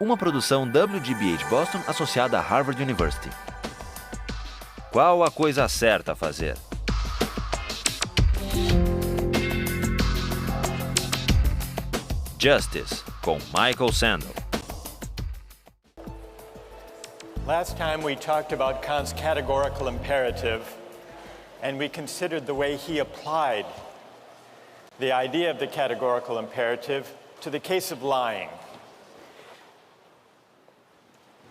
Uma produção WGBH de Boston associada a Harvard University. Qual a coisa certa a fazer? Justice, com Michael Sandel. Last time we talked about Kant's categorical imperative, and we considered the way he applied the idea of the categorical imperative to the case of lying.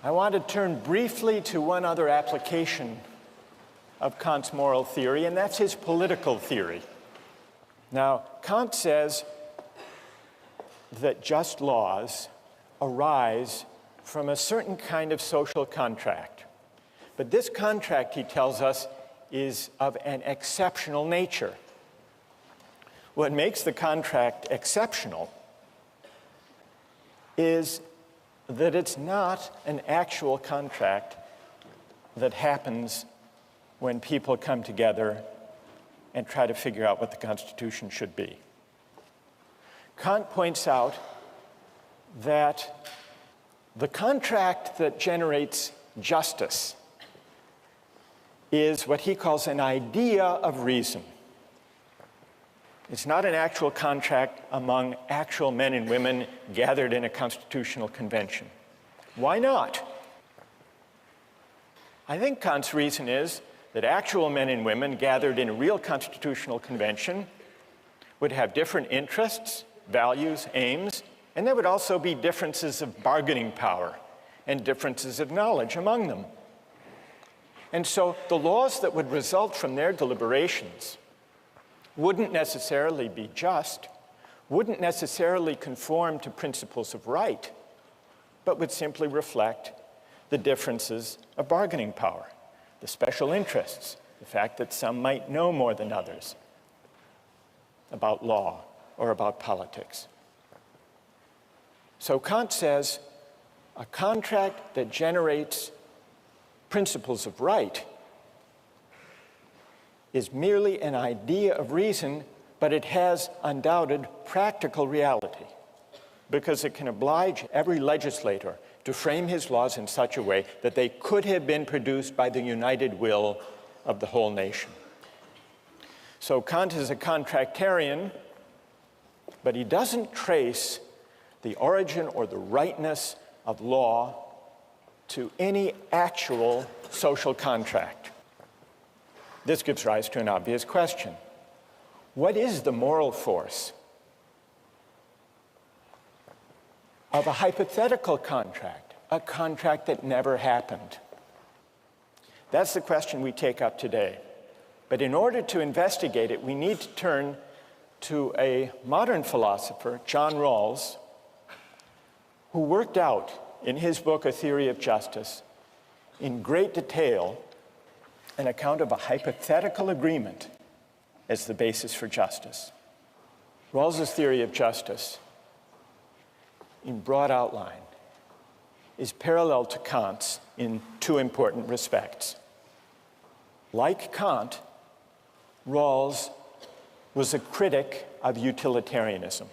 I want to turn briefly to one other application of Kant's moral theory, and that's his political theory. Now, Kant says that just laws arise from a certain kind of social contract. But this contract, he tells us, is of an exceptional nature. What makes the contract exceptional is that it's not an actual contract that happens when people come together and try to figure out what the Constitution should be. Kant points out that the contract that generates justice is what he calls an idea of reason. It's not an actual contract among actual men and women gathered in a constitutional convention. Why not? I think Kant's reason is that actual men and women gathered in a real constitutional convention would have different interests, values, aims, and there would also be differences of bargaining power and differences of knowledge among them. And so the laws that would result from their deliberations wouldn't necessarily be just, wouldn't necessarily conform to principles of right, but would simply reflect the differences of bargaining power, the special interests, the fact that some might know more than others about law or about politics. So Kant says a contract that generates principles of right is merely an idea of reason, but it has undoubted practical reality because it can oblige every legislator to frame his laws in such a way that they could have been produced by the united will of the whole nation. So Kant is a contractarian, but he doesn't trace the origin or the rightness of law to any actual social contract. This gives rise to an obvious question. What is the moral force of a hypothetical contract, a contract that never happened? That's the question we take up today. But in order to investigate it, we need to turn to a modern philosopher, John Rawls, who worked out in his book, A Theory of Justice, in great detail, an account of a hypothetical agreement as the basis for justice. Rawls's theory of justice, in broad outline, is parallel to Kant's in two important respects. Like Kant, Rawls was a critic of utilitarianism.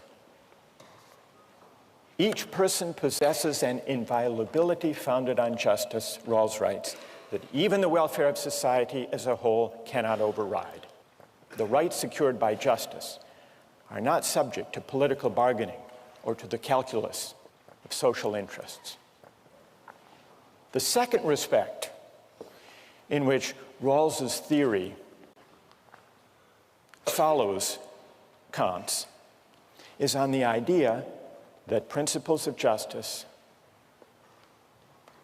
Each person possesses an inviolability founded on justice, Rawls writes, that even the welfare of society as a whole cannot override. The rights secured by justice are not subject to political bargaining or to the calculus of social interests. The second respect in which Rawls's theory follows Kant's is on the idea that principles of justice,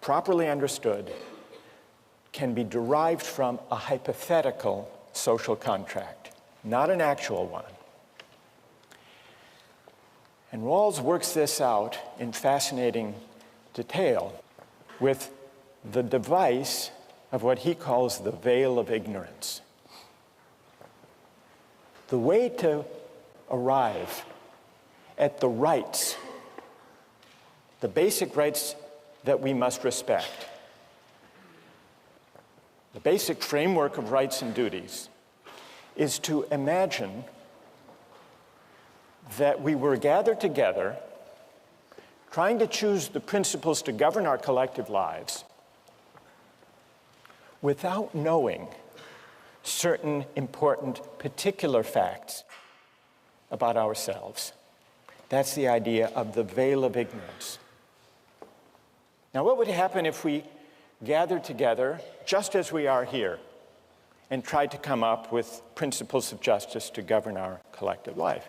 properly understood, can be derived from a hypothetical social contract, not an actual one. And Rawls works this out in fascinating detail with the device of what he calls the veil of ignorance. The way to arrive at the rights, the basic rights that we must respect, the basic framework of rights and duties, is to imagine that we were gathered together trying to choose the principles to govern our collective lives without knowing certain important particular facts about ourselves. That's the idea of the veil of ignorance. Now, what would happen if we gathered together just as we are here and tried to come up with principles of justice to govern our collective life?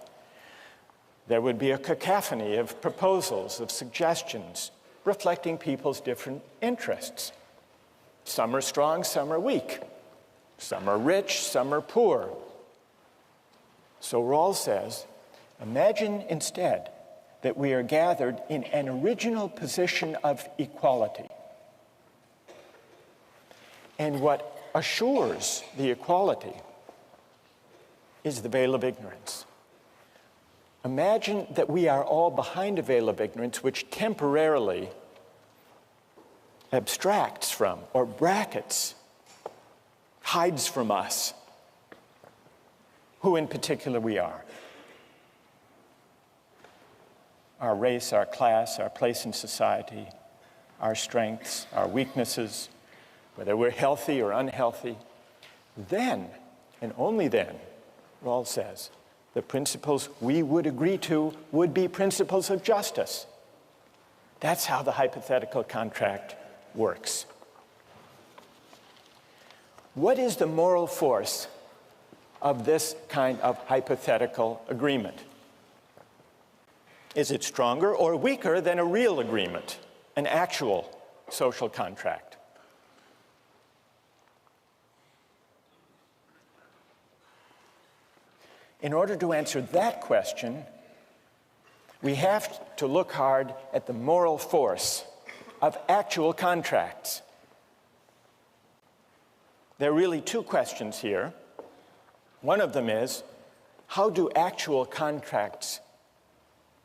There would be a cacophony of proposals, of suggestions, reflecting people's different interests. Some are strong, some are weak. Some are rich, some are poor. So Rawls says, imagine instead that we are gathered in an original position of equality. And what assures the equality is the veil of ignorance. Imagine that we are all behind a veil of ignorance which temporarily abstracts from or brackets, hides from us who in particular we are. Our race, our class, our place in society, our strengths, our weaknesses, whether we're healthy or unhealthy. Then, and only then, Rawls says, the principles we would agree to would be principles of justice. That's how the hypothetical contract works. What is the moral force of this kind of hypothetical agreement? Is it stronger or weaker than a real agreement, an actual social contract? In order to answer that question, we have to look hard at the moral force of actual contracts. There are really two questions here. One of them is, how do actual contracts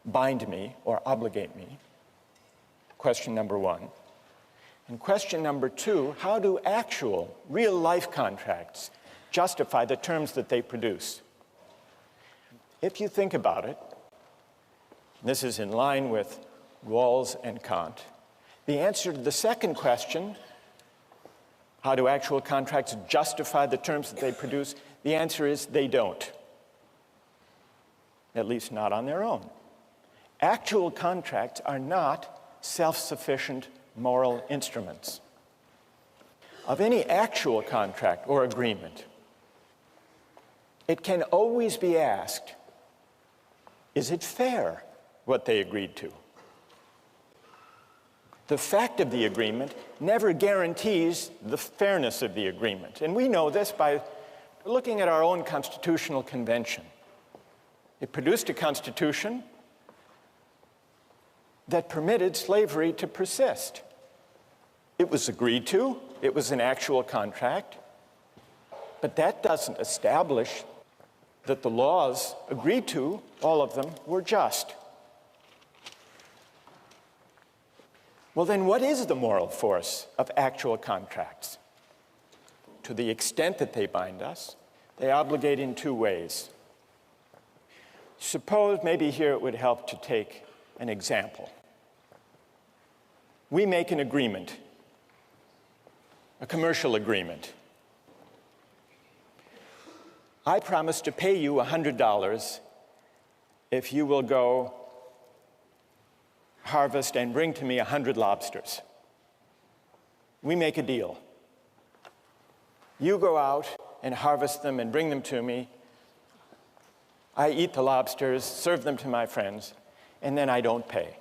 bind me or obligate me? Question number one. And question number two, how do actual, real-life contracts justify the terms that they produce? If you think about it, this is in line with Rawls and Kant, the answer to the second question, how do actual contracts justify the terms that they produce? The answer is they don't. At least not on their own. Actual contracts are not self-sufficient moral instruments. Of any actual contract or agreement, it can always be asked, is it fair what they agreed to? The fact of the agreement never guarantees the fairness of the agreement. And we know this by looking at our own constitutional convention. It produced a constitution that permitted slavery to persist. It was agreed to, it was an actual contract, but that doesn't establish that the laws agreed to, all of them, were just. Well, then what is the moral force of actual contracts? To the extent that they bind us, they obligate in two ways. Suppose, maybe here it would help to take an example. We make an agreement, a commercial agreement. I promise to pay you $100 if you will go harvest and bring to me 100 lobsters. We make a deal. You go out and harvest them and bring them to me. I eat the lobsters, serve them to my friends, and then I don't pay.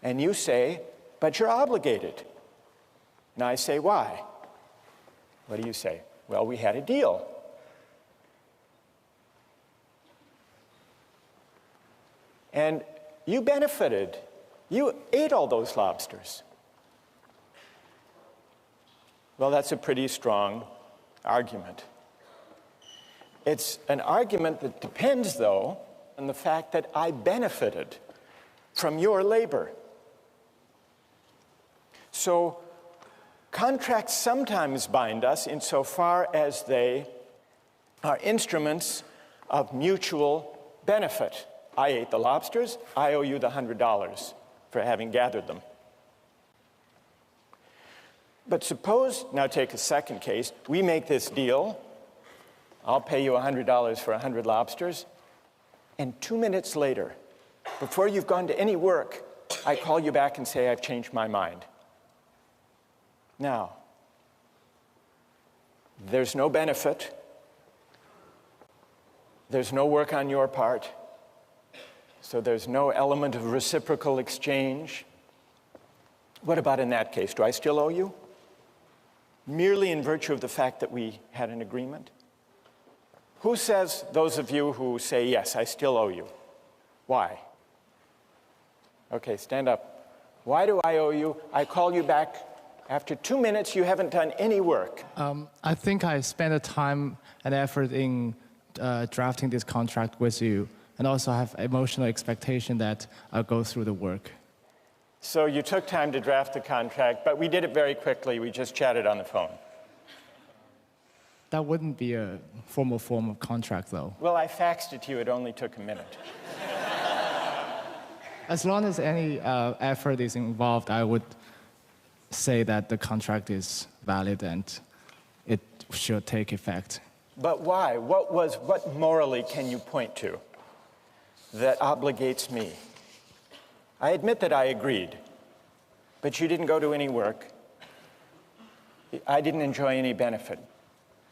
And you say, but you're obligated. And I say, why? What do you say? Well, we had a deal. And you benefited. You ate all those lobsters. Well, that's a pretty strong argument. It's an argument that depends, though, on the fact that I benefited from your labor. So contracts sometimes bind us insofar as they are instruments of mutual benefit I ate the lobsters, I owe you the $100 for having gathered them. But suppose, now take a second case, we make this deal, I'll pay you $100 for 100 lobsters, and 2 minutes later, before you've gone to any work, I call you back and say, I've changed my mind. Now, there's no benefit, there's no work on your part, so there's no element of reciprocal exchange. What about in that case? Do I still owe you? Merely in virtue of the fact that we had an agreement? Who says, those of you who say, yes, I still owe you? Why? Okay, stand up. Why do I owe you? I call you back. After 2 minutes, you haven't done any work. I think I spent the time and effort in drafting this contract with you, and also have emotional expectation that I'll go through the work. So you took time to draft the contract, but we did it very quickly. We just chatted on the phone. That wouldn't be a formal form of contract, though. Well, I faxed it to you. It only took a minute. As long as any effort is involved, I would say that the contract is valid and it should take effect. But why? What morally can you point to that obligates me? I admit that I agreed, but you didn't go to any work. I didn't enjoy any benefit.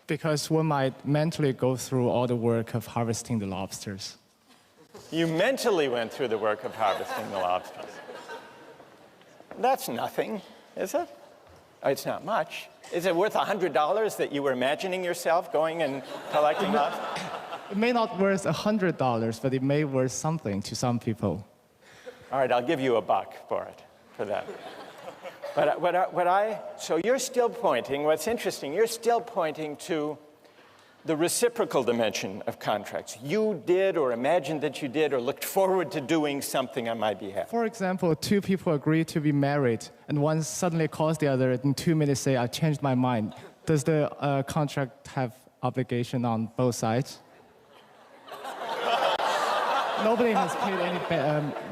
Because one might mentally go through all the work of harvesting the lobsters. You mentally went through the work of harvesting the lobsters. That's nothing, is it? It's not much. Is it worth $100 that you were imagining yourself going and collecting lobsters? It may not worth $100, but it may worth something to some people. All right, I'll give you $1 for that. But so you're still pointing, what's interesting, you're still pointing to the reciprocal dimension of contracts. You did or imagined that you did or looked forward to doing something on my behalf. For example, two people agree to be married, and one suddenly calls the other in 2 minutes say, I changed my mind. Does the contract have obligation on both sides? Nobody has paid any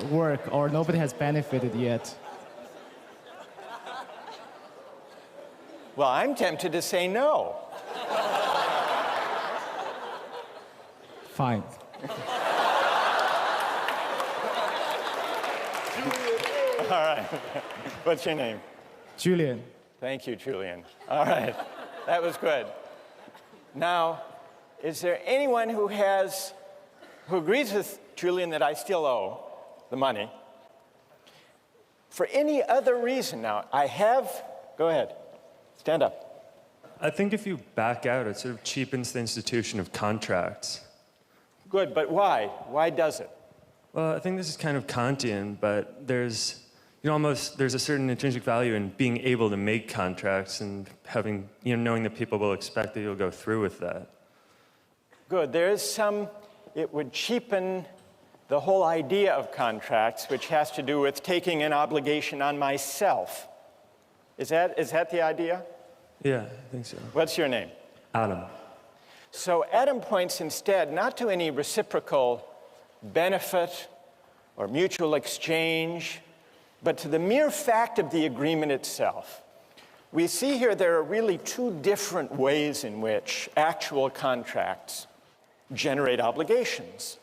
work, or nobody has benefited yet. Well, I'm tempted to say no. Fine. All right. What's your name? Julian. Thank you, Julian. All right. That was good. Now, is there anyone who agrees with Julian that I still owe the money? For any other reason now, go ahead, stand up. I think if you back out, it sort of cheapens the institution of contracts. Good, but why? Why does it? Well, I think this is kind of Kantian, but there's a certain intrinsic value in being able to make contracts and having, knowing that people will expect that you'll go through with that. Good, it would cheapen the whole idea of contracts, which has to do with taking an obligation on myself. Is that the idea? Yeah, I think so. What's your name? Adam. So Adam points instead not to any reciprocal benefit or mutual exchange, but to the mere fact of the agreement itself. We see here there are really two different ways in which actual contracts generate obligations.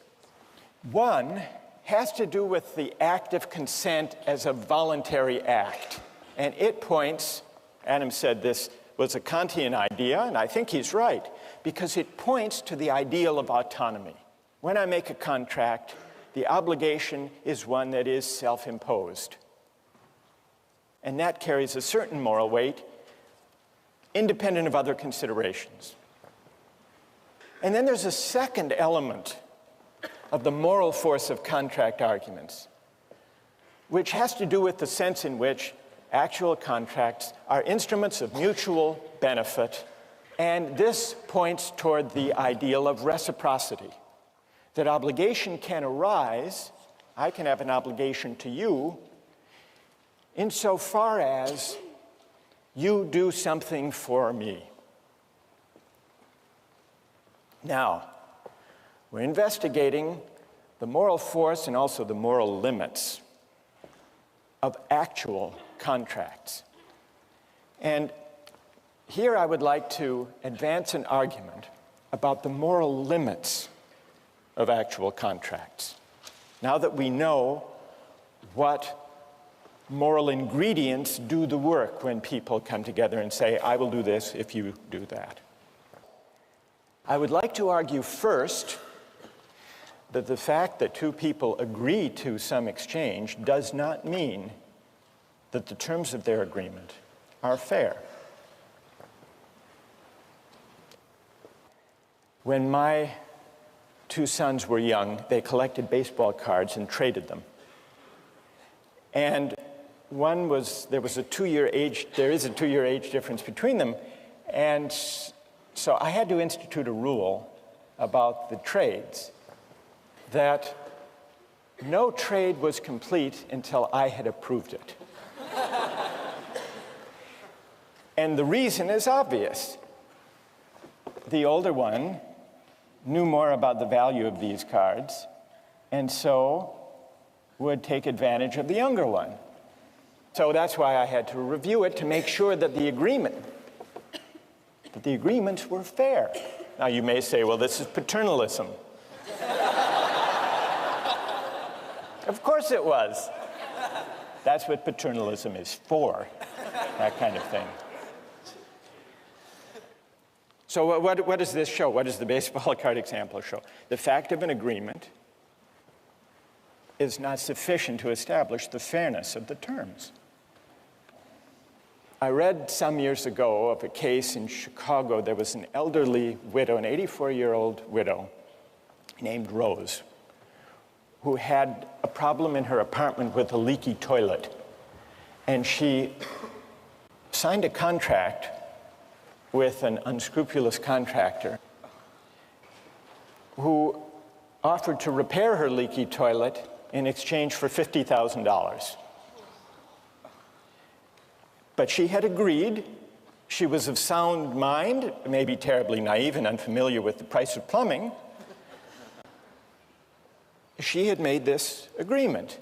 One has to do with the act of consent as a voluntary act. And it points, Adam said this was a Kantian idea, and I think he's right, because it points to the ideal of autonomy. When I make a contract, the obligation is one that is self-imposed. And that carries a certain moral weight, independent of other considerations. And then there's a second element of the moral force of contract arguments, which has to do with the sense in which actual contracts are instruments of mutual benefit, and this points toward the ideal of reciprocity. That obligation can arise, I can have an obligation to you, insofar as you do something for me. Now, we're investigating the moral force and also the moral limits of actual contracts. And here I would like to advance an argument about the moral limits of actual contracts. Now that we know what moral ingredients do the work when people come together and say, I will do this if you do that. I would like to argue first that the fact that two people agree to some exchange does not mean that the terms of their agreement are fair. When my two sons were young, they collected baseball cards and traded them. And there is a 2-year age difference between them, and so I had to institute a rule about the trades that no trade was complete until I had approved it. And the reason is obvious. The older one knew more about the value of these cards, and so would take advantage of the younger one. So that's why I had to review it to make sure that the agreements were fair. Now you may say, well, this is paternalism. Of course it was. That's what paternalism is for, that kind of thing. So what does this show? What does the baseball card example show? The fact of an agreement is not sufficient to establish the fairness of the terms. I read some years ago of a case in Chicago. There was an elderly widow, an 84-year-old widow named Rose, who had a problem in her apartment with a leaky toilet. And she signed a contract with an unscrupulous contractor who offered to repair her leaky toilet in exchange for $50,000. But she had agreed. She was of sound mind, maybe terribly naive and unfamiliar with the price of plumbing. She had made this agreement.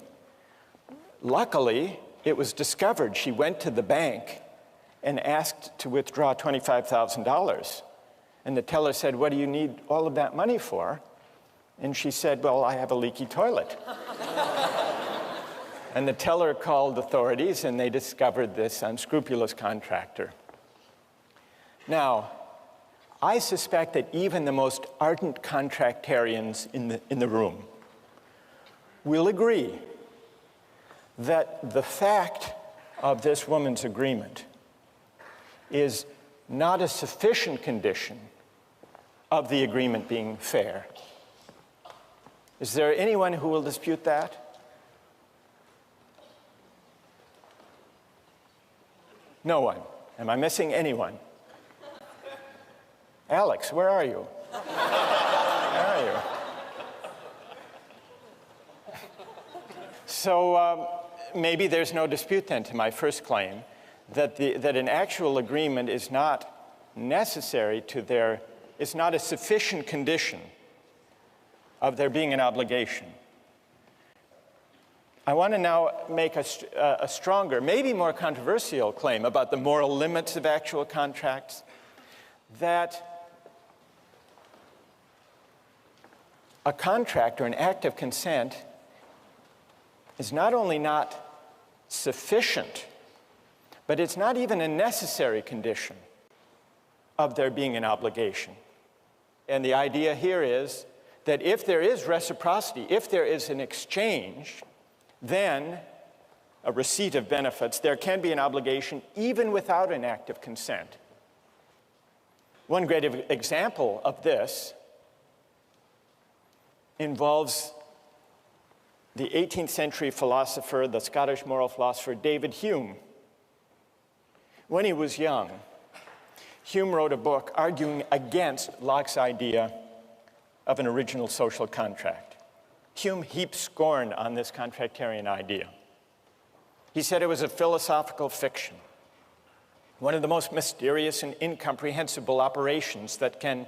Luckily, it was discovered. She went to the bank and asked to withdraw $25,000. And the teller said, what do you need all of that money for? And she said, well, I have a leaky toilet. And the teller called authorities, and they discovered this unscrupulous contractor. Now, I suspect that even the most ardent contractarians in the room will agree that the fact of this woman's agreement is not a sufficient condition of the agreement being fair. Is there anyone who will dispute that? No one. Am I missing anyone? Alex, where are you? Where are you? So maybe there's no dispute then to my first claim that an actual agreement is not necessary to it's not a sufficient condition of there being an obligation. I want to now make a stronger, maybe more controversial claim about the moral limits of actual contracts, that a contract or an act of consent is not only not sufficient, but it's not even a necessary condition of there being an obligation. And the idea here is that if there is reciprocity, if there is an exchange, then a receipt of benefits, there can be an obligation even without an act of consent. One great example of this involves the 18th century philosopher, the Scottish moral philosopher, David Hume. When he was young, Hume wrote a book arguing against Locke's idea of an original social contract. Hume heaped scorn on this contractarian idea. He said it was a philosophical fiction, one of the most mysterious and incomprehensible operations that can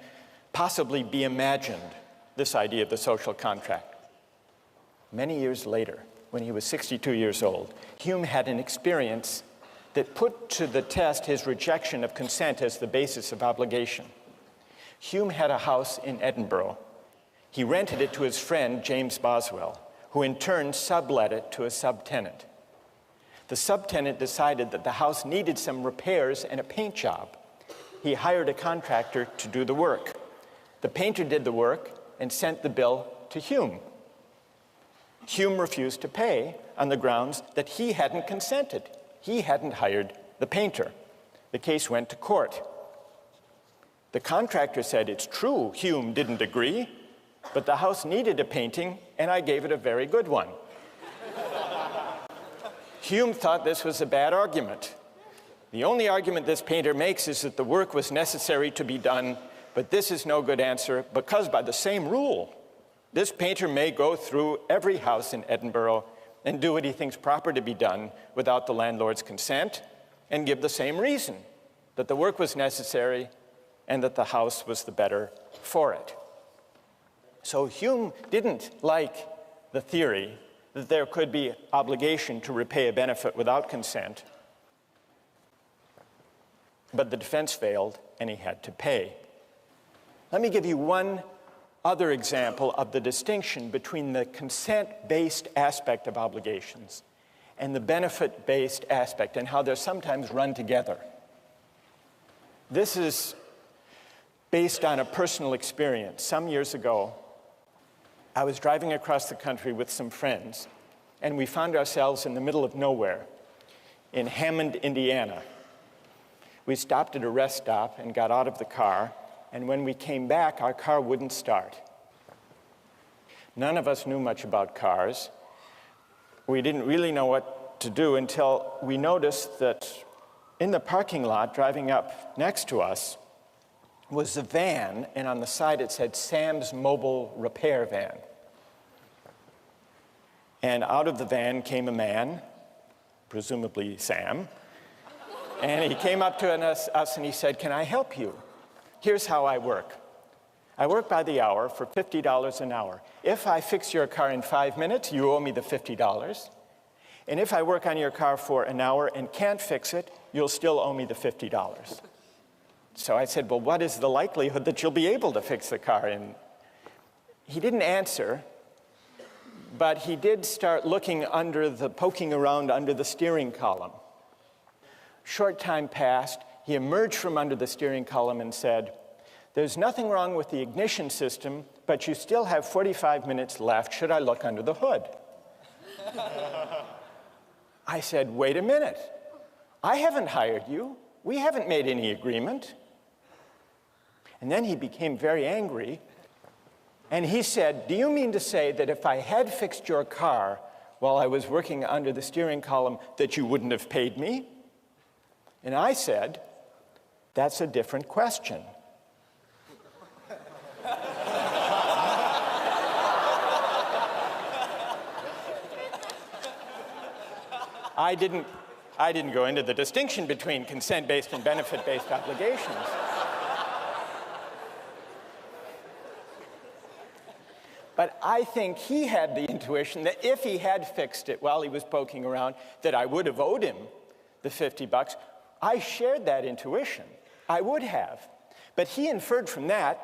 possibly be imagined, this idea of the social contract. Many years later, when he was 62 years old, Hume had an experience that put to the test his rejection of consent as the basis of obligation. Hume had a house in Edinburgh. He rented it to his friend, James Boswell, who in turn sublet it to a subtenant. The subtenant decided that the house needed some repairs and a paint job. He hired a contractor to do the work. The painter did the work and sent the bill to Hume. Hume refused to pay on the grounds that he hadn't consented. He hadn't hired the painter. The case went to court. The contractor said, "It's true, Hume didn't agree, but the house needed a painting, and I gave it a very good one." Hume thought this was a bad argument. The only argument this painter makes is that the work was necessary to be done, but this is no good answer because by the same rule, this painter may go through every house in Edinburgh and do what he thinks proper to be done without the landlord's consent and give the same reason, that the work was necessary and that the house was the better for it. So Hume didn't like the theory that there could be obligation to repay a benefit without consent, but the defense failed and he had to pay. Let me give you one other example of the distinction between the consent-based aspect of obligations and the benefit-based aspect and how they're sometimes run together. This is based on a personal experience. Some years ago, I was driving across the country with some friends, and we found ourselves in the middle of nowhere in Hammond, Indiana. We stopped at a rest stop and got out of the car, and when we came back, our car wouldn't start. None of us knew much about cars. We didn't really know what to do until we noticed that in the parking lot, driving up next to us, was a van, and on the side it said Sam's Mobile Repair Van. And out of the van came a man, presumably Sam, and he came up to us and he said, "Can I help you? Here's how I work. I work by the hour for $50 an hour. If I fix your car in 5 minutes, you owe me the $50. And if I work on your car for an hour and can't fix it, you'll still owe me the $50. So I said, "Well, what is the likelihood that you'll be able to fix the car?" And he didn't answer, but he did start poking around under the steering column. Short time passed. He emerged from under the steering column and said, "There's nothing wrong with the ignition system, but you still have 45 minutes left. Should I look under the hood?" I said, "Wait a minute. I haven't hired you. We haven't made any agreement." And then he became very angry, and he said, "Do you mean to say that if I had fixed your car while I was working under the steering column, that you wouldn't have paid me?" And I said, "That's a different question." I didn't go into the distinction between consent-based and benefit-based obligations. But I think he had the intuition that if he had fixed it while he was poking around, that I would have owed him the $50. I shared that intuition. I would have. But he inferred from that,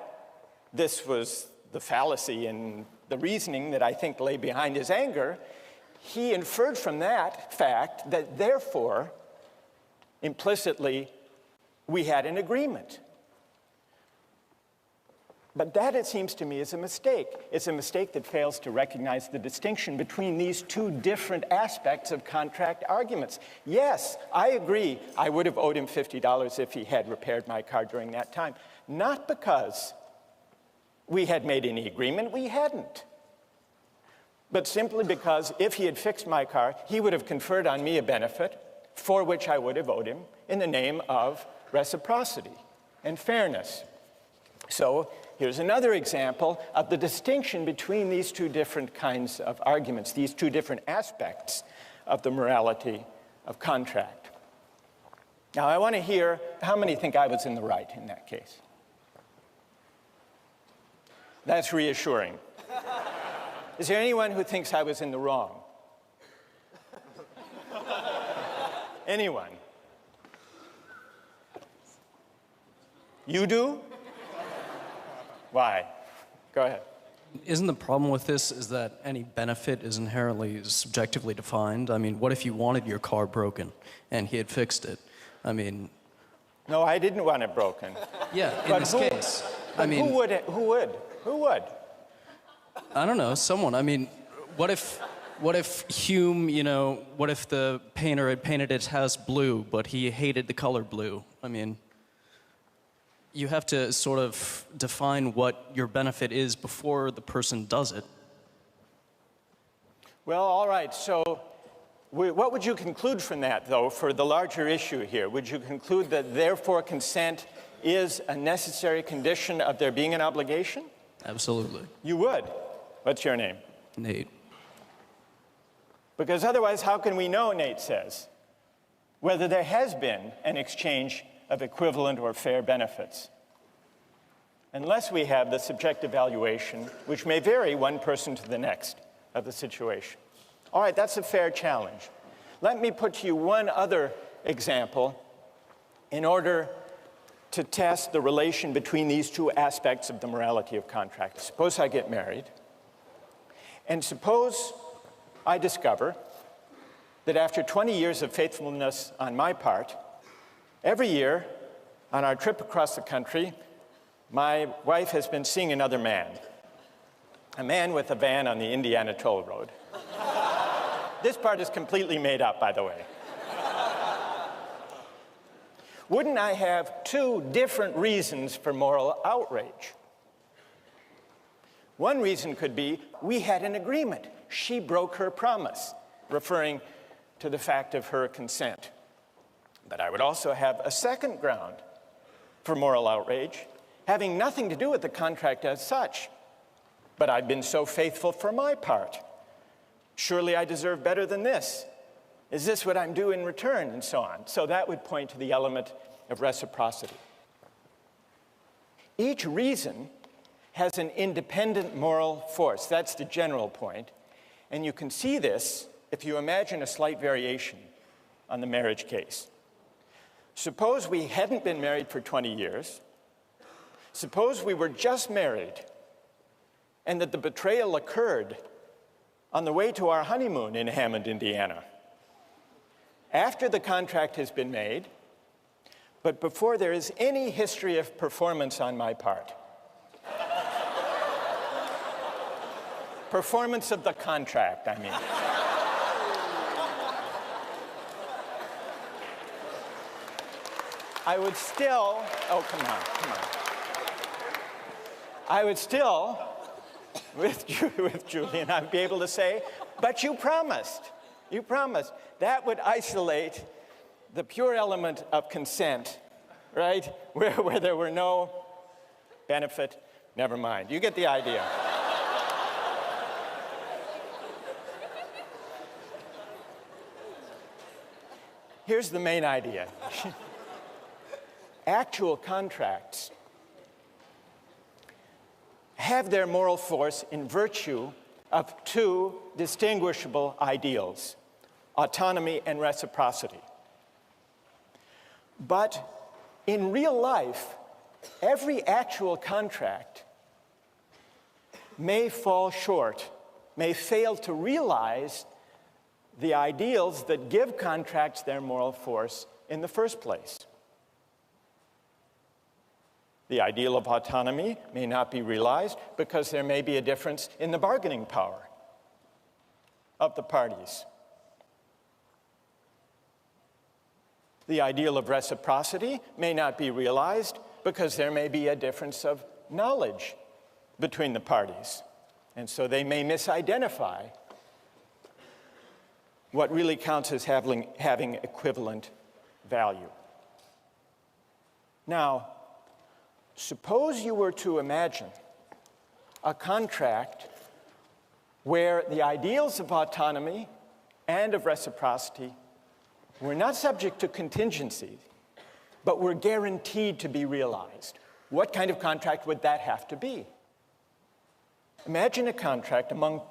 this was the fallacy and the reasoning that I think lay behind his anger, he inferred from that fact that therefore, implicitly, we had an agreement. But that, it seems to me, is a mistake. It's a mistake that fails to recognize the distinction between these two different aspects of contract arguments. Yes, I agree, I would have owed him $50 if he had repaired my car during that time. Not because we had made any agreement, we hadn't. But simply because if he had fixed my car, he would have conferred on me a benefit for which I would have owed him in the name of reciprocity and fairness. So here's another example of the distinction between these two different kinds of arguments, these two different aspects of the morality of contract. Now, I want to hear how many think I was in the right in that case. That's reassuring. Is there anyone who thinks I was in the wrong? Anyone? You do? Why? Go ahead. Isn't the problem with this is that any benefit is inherently subjectively defined? I mean, what if you wanted your car broken and he had fixed it? I mean... No, I didn't want it broken. Yeah, in this case. I mean... Who would? Who would? I don't know, someone. I mean, what if Hume, you know, what if the painter had painted his house blue, but he hated the color blue? I mean... You have to sort of define what your benefit is before the person does it. Well, all right, so what would you conclude from that, though, for the larger issue here? Would you conclude that, therefore, consent is a necessary condition of there being an obligation? Absolutely. You would. What's your name? Nate. Because otherwise, how can we know, Nate says, whether there has been an exchange of equivalent or fair benefits, unless we have the subjective valuation, which may vary one person to the next of the situation. All right, that's a fair challenge. Let me put to you one other example in order to test the relation between these two aspects of the morality of contract. Suppose I get married, and suppose I discover that after 20 years of faithfulness on my part, every year, on our trip across the country, my wife has been seeing another man, a man with a van on the Indiana toll road. This part is completely made up, by the way. Wouldn't I have two different reasons for moral outrage? One reason could be we had an agreement. She broke her promise, referring to the fact of her consent. But I would also have a second ground for moral outrage, having nothing to do with the contract as such. But I've been so faithful for my part. Surely I deserve better than this. Is this what I'm due in return? And so on. So that would point to the element of reciprocity. Each reason has an independent moral force. That's the general point. And you can see this if you imagine a slight variation on the marriage case. Suppose we hadn't been married for 20 years. Suppose we were just married and that the betrayal occurred on the way to our honeymoon in Hammond, Indiana. After the contract has been made, but before there is any history of performance on my part. Performance of the contract, I mean. I would still, oh, come on. I would still, with Julian, I'd be able to say, but you promised. You promised. That would isolate the pure element of consent, right? Where there were no benefit, never mind. You get the idea. Here's the main idea. Actual contracts have their moral force in virtue of two distinguishable ideals, autonomy and reciprocity. But in real life, every actual contract may fall short, may fail to realize the ideals that give contracts their moral force in the first place. The ideal of autonomy may not be realized because there may be a difference in the bargaining power of the parties. The ideal of reciprocity may not be realized because there may be a difference of knowledge between the parties. And so they may misidentify what really counts as having equivalent value. Now, suppose you were to imagine a contract where the ideals of autonomy and of reciprocity were not subject to contingency, but were guaranteed to be realized. What kind of contract would that have to be? Imagine a contract among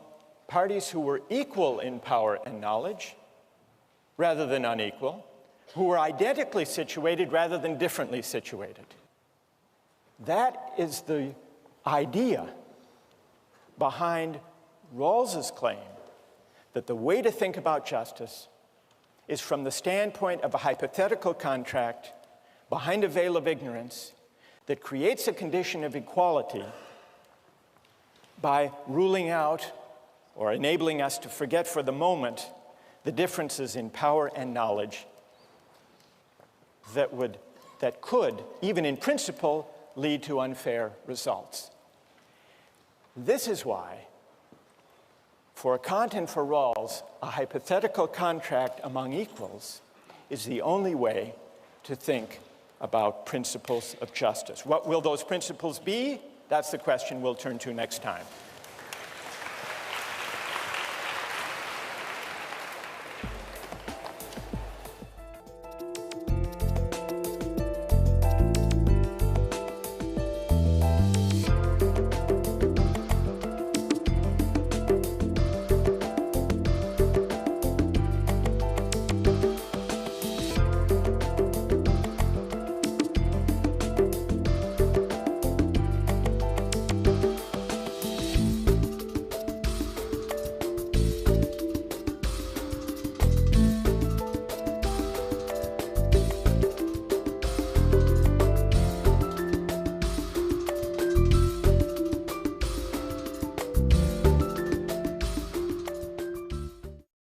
parties who were equal in power and knowledge rather than unequal, who were identically situated rather than differently situated. That is the idea behind Rawls's claim that the way to think about justice is from the standpoint of a hypothetical contract behind a veil of ignorance that creates a condition of equality by ruling out or enabling us to forget for the moment the differences in power and knowledge that could, even in principle, lead to unfair results. This is why, for Kant and for Rawls, a hypothetical contract among equals is the only way to think about principles of justice. What will those principles be? That's the question we'll turn to next time.